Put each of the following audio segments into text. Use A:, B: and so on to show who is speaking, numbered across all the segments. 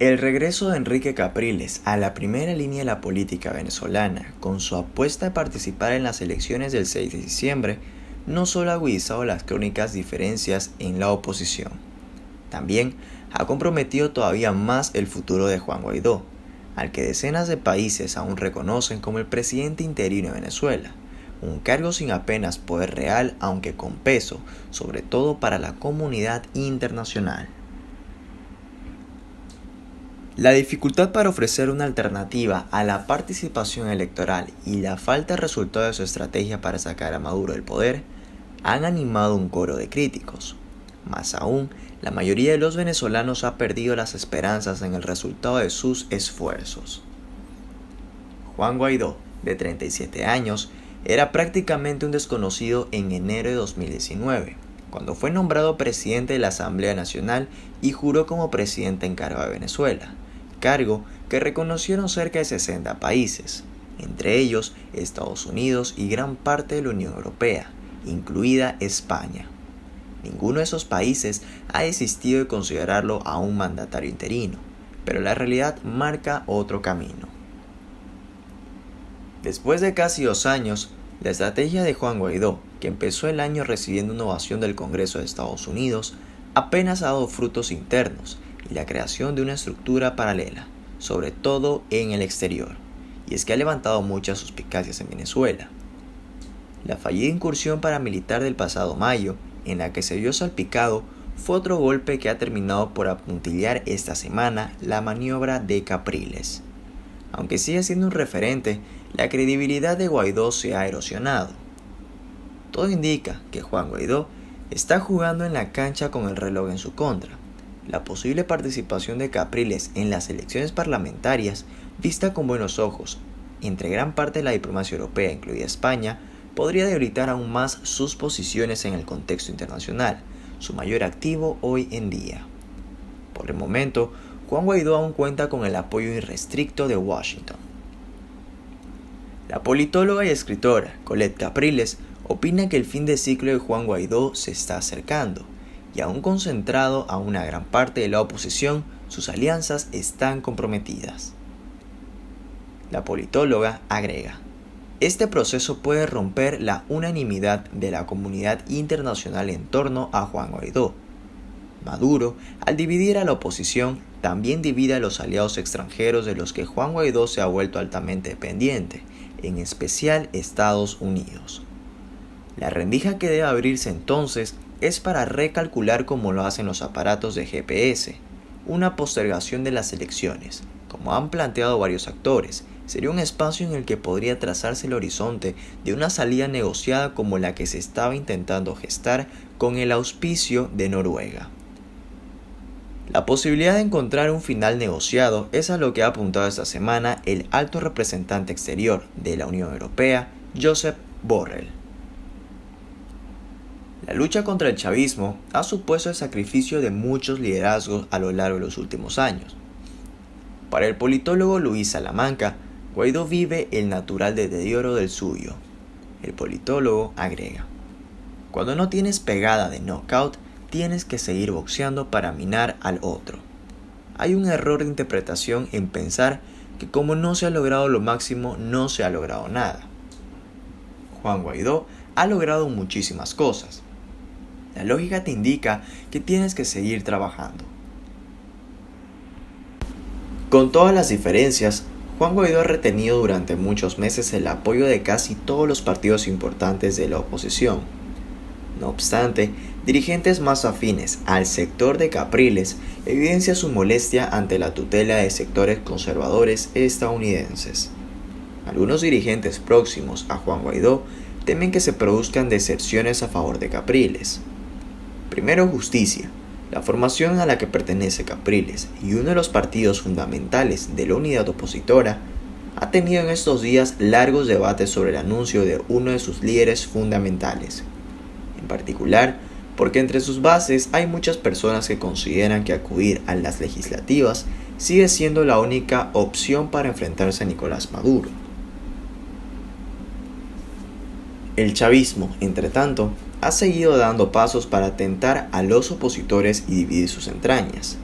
A: El regreso de Enrique Capriles a la primera línea de la política venezolana, con su apuesta a participar en las elecciones del 6 de diciembre, no solo ha agudizado las crónicas diferencias en la oposición, también ha comprometido todavía más el futuro de Juan Guaidó, al que decenas de países aún reconocen como el presidente interino de Venezuela, un cargo sin apenas poder real aunque con peso, sobre todo para la comunidad internacional. La dificultad para ofrecer una alternativa a la participación electoral y la falta de resultado de su estrategia para sacar a Maduro del poder han animado un coro de críticos. Más aún, la mayoría de los venezolanos ha perdido las esperanzas en el resultado de sus esfuerzos. Juan Guaidó, de 37 años, era prácticamente un desconocido en enero de 2019, cuando fue nombrado presidente de la Asamblea Nacional y juró como presidente encargado de Venezuela, cargo que reconocieron cerca de 60 países, entre ellos Estados Unidos y gran parte de la Unión Europea, incluida España. Ninguno de esos países ha desistido de considerarlo a un mandatario interino, pero la realidad marca otro camino. Después de casi 2 años, la estrategia de Juan Guaidó, que empezó el año recibiendo una ovación del Congreso de Estados Unidos, apenas ha dado frutos internos y la creación de una estructura paralela, sobre todo en el exterior, y es que ha levantado muchas suspicacias en Venezuela. La fallida incursión paramilitar del pasado mayo, en la que se vio salpicado, fue otro golpe que ha terminado por apuntillar esta semana la maniobra de Capriles. Aunque sigue siendo un referente, la credibilidad de Guaidó se ha erosionado. Todo indica que Juan Guaidó está jugando en la cancha con el reloj en su contra. La posible participación de Capriles en las elecciones parlamentarias, vista con buenos ojos entre gran parte de la diplomacia europea, incluida España, podría debilitar aún más sus posiciones en el contexto internacional, su mayor activo hoy en día. Por el momento, Juan Guaidó aún cuenta con el apoyo irrestricto de Washington. La politóloga y escritora Colette Capriles opina que el fin de ciclo de Juan Guaidó se está acercando, y aún concentrado a una gran parte de la oposición, sus alianzas están comprometidas. La politóloga agrega: este proceso puede romper la unanimidad de la comunidad internacional en torno a Juan Guaidó. Maduro, al dividir a la oposición, también divide a los aliados extranjeros de los que Juan Guaidó se ha vuelto altamente dependiente, en especial Estados Unidos. La rendija que debe abrirse entonces es para recalcular como lo hacen los aparatos de GPS, una postergación de las elecciones. Como han planteado varios actores, sería un espacio en el que podría trazarse el horizonte de una salida negociada como la que se estaba intentando gestar con el auspicio de Noruega. La posibilidad de encontrar un final negociado es a lo que ha apuntado esta semana el alto representante exterior de la Unión Europea, Josep Borrell. La lucha contra el chavismo ha supuesto el sacrificio de muchos liderazgos a lo largo de los últimos años. Para el politólogo Luis Salamanca, Guaidó vive el natural deterioro del suyo. El politólogo agrega: cuando no tienes pegada de knockout, tienes que seguir boxeando para minar al otro. Hay un error de interpretación en pensar que como no se ha logrado lo máximo, no se ha logrado nada. Juan Guaidó ha logrado muchísimas cosas. La lógica te indica que tienes que seguir trabajando. Con todas las diferencias, Juan Guaidó ha retenido durante muchos meses el apoyo de casi todos los partidos importantes de la oposición. No obstante, dirigentes más afines al sector de Capriles evidencian su molestia ante la tutela de sectores conservadores estadounidenses. Algunos dirigentes próximos a Juan Guaidó temen que se produzcan deserciones a favor de Capriles. Primero Justicia, la formación a la que pertenece Capriles y uno de los partidos fundamentales de la unidad opositora, ha tenido en estos días largos debates sobre el anuncio de uno de sus líderes fundamentales. En particular, porque entre sus bases hay muchas personas que consideran que acudir a las legislativas sigue siendo la única opción para enfrentarse a Nicolás Maduro. El chavismo, entre tanto, ha seguido dando pasos para tentar a los opositores y dividir sus entrañas.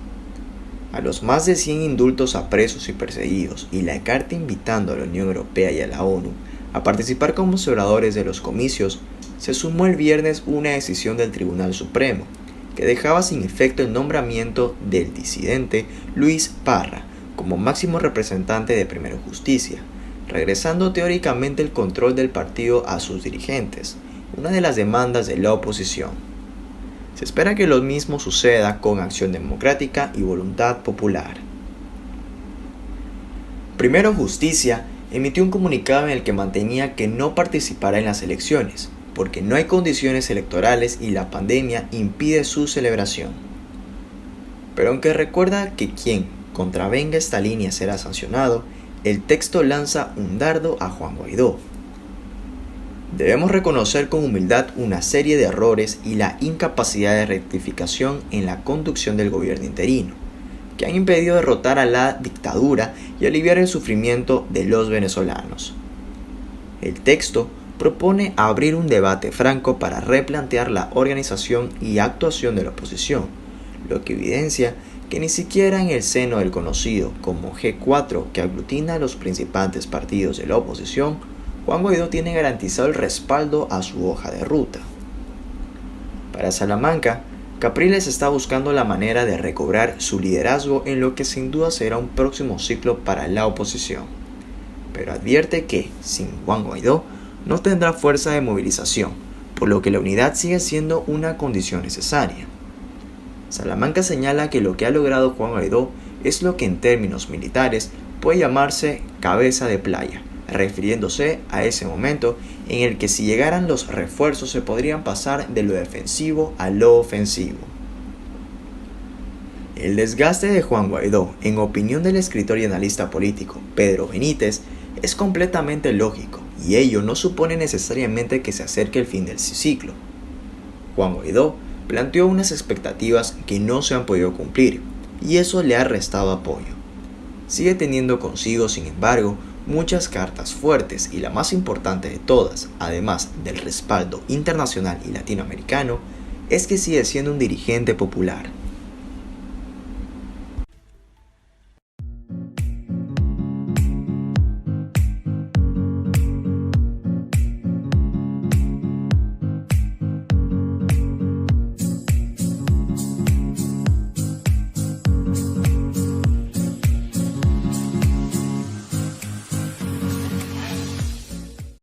A: A los más de 100 indultos a presos y perseguidos y la carta invitando a la Unión Europea y a la ONU a participar como observadores de los comicios, se sumó el viernes una decisión del Tribunal Supremo que dejaba sin efecto el nombramiento del disidente Luis Parra como máximo representante de Primero Justicia, regresando teóricamente el control del partido a sus dirigentes, una de las demandas de la oposición. Se espera que lo mismo suceda con Acción Democrática y Voluntad Popular. Primero Justicia emitió un comunicado en el que mantenía que no participará en las elecciones, porque no hay condiciones electorales y la pandemia impide su celebración. Pero aunque recuerda que quien contravenga esta línea será sancionado, el texto lanza un dardo a Juan Guaidó. Debemos reconocer con humildad una serie de errores y la incapacidad de rectificación en la conducción del gobierno interino, que han impedido derrotar a la dictadura y aliviar el sufrimiento de los venezolanos. El texto propone abrir un debate franco para replantear la organización y actuación de la oposición, lo que evidencia que ni siquiera en el seno del conocido como G4, que aglutina a los principales partidos de la oposición, Juan Guaidó tiene garantizado el respaldo a su hoja de ruta. Para Salamanca, Capriles está buscando la manera de recobrar su liderazgo en lo que sin duda será un próximo ciclo para la oposición, pero advierte que, sin Juan Guaidó, no tendrá fuerza de movilización, por lo que la unidad sigue siendo una condición necesaria. Salamanca señala que lo que ha logrado Juan Guaidó es lo que en términos militares puede llamarse cabeza de playa, refiriéndose a ese momento en el que si llegaran los refuerzos se podrían pasar de lo defensivo a lo ofensivo. El desgaste de Juan Guaidó, en opinión del escritor y analista político Pedro Benítez, es completamente lógico y ello no supone necesariamente que se acerque el fin del ciclo. Juan Guaidó planteó unas expectativas que no se han podido cumplir y eso le ha restado apoyo. Sigue teniendo consigo, sin embargo, muchas cartas fuertes y la más importante de todas, además del respaldo internacional y latinoamericano, es que sigue siendo un dirigente popular.